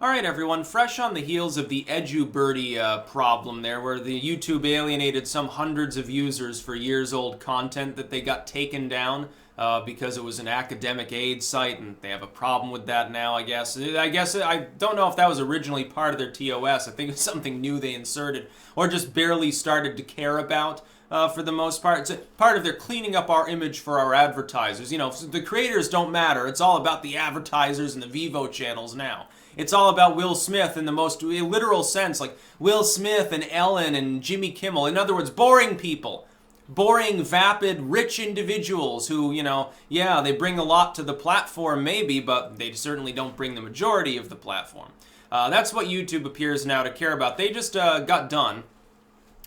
Alright everyone, fresh on the heels of the EduBirdie problem there, where the YouTube alienated some hundreds of users for years old content that they got taken down because it was an academic aid site, and they have a problem with that now, I guess. I don't know if that was originally part of their TOS. I think it's something new they inserted, or just barely started to care about. For the most part, it's part of their cleaning up our image for our advertisers. You know, the creators don't matter. It's all about the advertisers and the Vivo channels now. It's all about Will Smith in the most literal sense, like Will Smith and Ellen and Jimmy Kimmel. In other words, boring people. Boring, vapid, rich individuals who, you know, yeah, they bring a lot to the platform maybe, but they certainly don't bring the majority of the platform. That's what YouTube appears now to care about. They just got done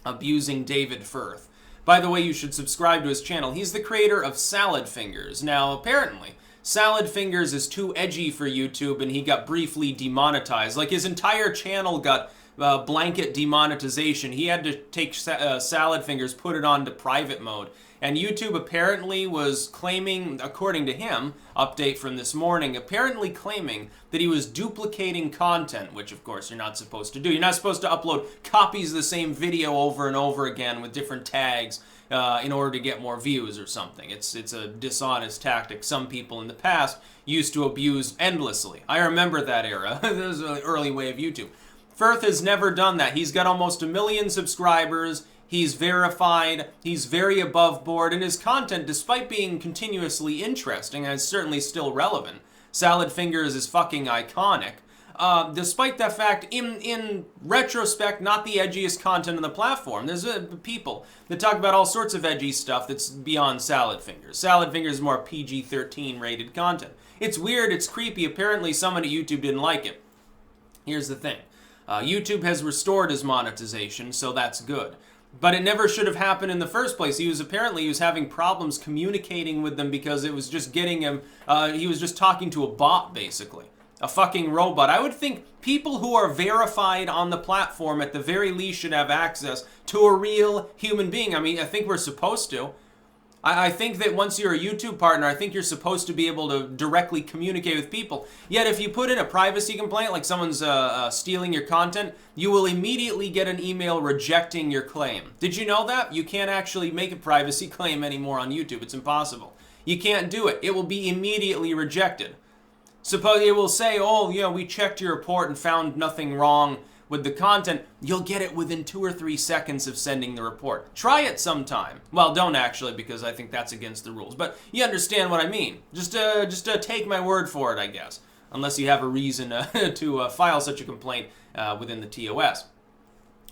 abusing David Firth. By the way, you should subscribe to his channel. He's the creator of Salad Fingers. Now, apparently, Salad Fingers is too edgy for YouTube, and he got briefly demonetized. Like, his entire channel got blanket demonetization. He had to take Salad Fingers, put it onto private mode. And YouTube apparently was claiming, according to him, update from this morning, apparently claiming that he was duplicating content, which of course you're not supposed to do. You're not supposed to upload copies of the same video over and over again with different tags in order to get more views or something. It's a dishonest tactic some people in the past used to abuse endlessly. I remember that era. That was the early way of YouTube. Firth has never done that. He's got almost 1 million subscribers. He's verified, he's very above board, and his content, despite being continuously interesting, is certainly still relevant. Salad Fingers is fucking iconic. Despite that fact, in retrospect, not the edgiest content on the platform. There's people that talk about all sorts of edgy stuff that's beyond Salad Fingers. Salad Fingers is more PG-13 rated content. It's weird, it's creepy. Apparently someone at YouTube didn't like it. Here's the thing. YouTube has restored his monetization, so that's good. But it never should have happened in the first place. He was having problems communicating with them because it was just getting him, he was just talking to a bot, basically. A fucking robot. I would think people who are verified on the platform at the very least should have access to a real human being. I mean, I think we're supposed to. I think that once you're a YouTube partner, I think you're supposed to be able to directly communicate with people. Yet if you put in a privacy complaint, like someone's stealing your content, you will immediately get an email rejecting your claim. Did you know that? You can't actually make a privacy claim anymore on YouTube. It's impossible. You can't do it. It will be immediately rejected. Suppose it will say, oh, yeah, we checked your report and found nothing wrong with the content. You'll get it within 2 or 3 seconds of sending the report. Try it sometime. Well, don't actually, because I think that's against the rules. But you understand what I mean. Just take my word for it, I guess. Unless you have a reason to file such a complaint within the TOS.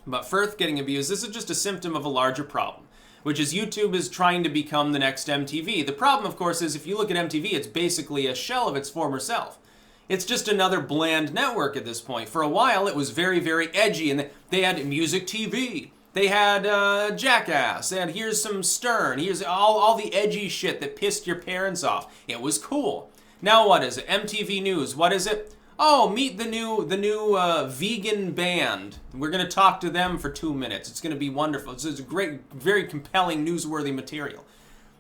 But Firth getting abused, this is just a symptom of a larger problem, which is YouTube is trying to become the next MTV. The problem, of course, is if you look at MTV, it's basically a shell of its former self. It's just another bland network at this point. For a while, it was very, very edgy, and they had music TV. They had Jackass. They had Here's Some Stern. Here's all the edgy shit that pissed your parents off. It was cool. Now what is it? MTV News. What is it? Oh, meet the new vegan band. We're going to talk to them for 2 minutes. It's going to be wonderful. It's a great, very compelling, newsworthy material.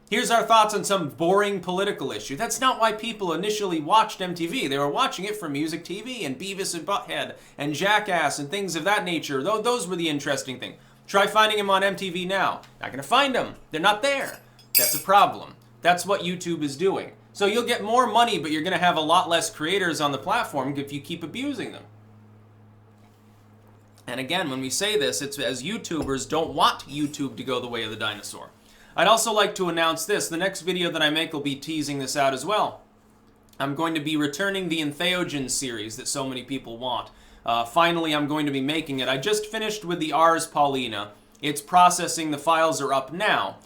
Here's our thoughts on some boring political issue. That's not why people initially watched MTV. They were watching it for music TV and Beavis and Butthead and Jackass and things of that nature. Those were the interesting things. Try finding them on MTV now. Not going to find them. They're not there. That's a problem. That's what YouTube is doing. So you'll get more money, but you're going to have a lot less creators on the platform if you keep abusing them. And again, when we say this, it's as YouTubers don't want YouTube to go the way of the dinosaur. I'd also like to announce this. The next video that I make will be teasing this out as well. I'm going to be returning the Entheogens series that so many people want. Finally, I'm going to be making it. I just finished with the Ars Paulina. It's processing. The files are up now.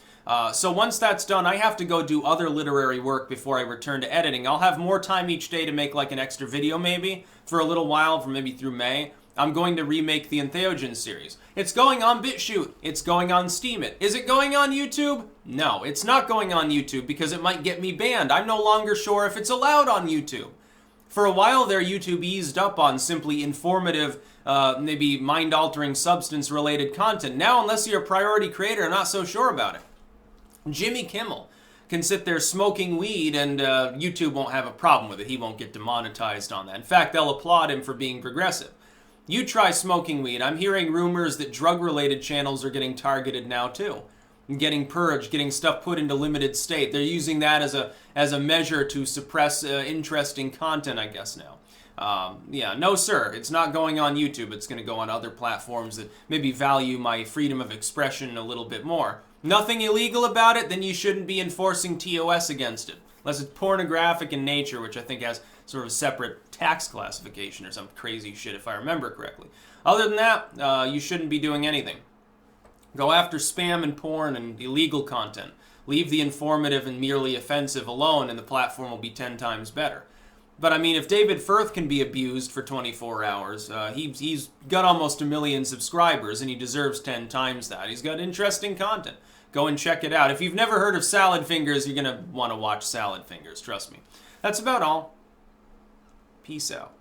So once that's done, I have to go do other literary work before I return to editing. I'll have more time each day to make like an extra video maybe for a little while, for maybe through May. I'm going to remake the Entheogens series. It's going on BitChute. It's going on Steemit. Is it going on YouTube? No, it's not going on YouTube because it might get me banned. I'm no longer sure if it's allowed on YouTube. For a while there, YouTube eased up on simply informative, maybe mind-altering substance-related content. Now, unless you're a priority creator, I'm not so sure about it. Jimmy Kimmel can sit there smoking weed and YouTube won't have a problem with it. He won't get demonetized on that. In fact, they'll applaud him for being progressive. You try smoking weed. I'm hearing rumors that drug-related channels are getting targeted now too, and getting purged, getting stuff put into limited state. They're using that as a measure to suppress interesting content, I guess now. Yeah, no sir, it's not going on YouTube. It's going to go on other platforms that maybe value my freedom of expression a little bit more. Nothing illegal about it, then you shouldn't be enforcing TOS against it. Unless it's pornographic in nature, which I think has sort of a separate tax classification or some crazy shit if I remember correctly. Other than that, you shouldn't be doing anything. Go after spam and porn and illegal content. Leave the informative and merely offensive alone and the platform will be 10 times better. But I mean, if David Firth can be abused for 24 hours, he's got almost 1 million subscribers and he deserves 10 times that. He's got interesting content. Go and check it out. If you've never heard of Salad Fingers, you're going to want to watch Salad Fingers, trust me. That's about all. Peace out.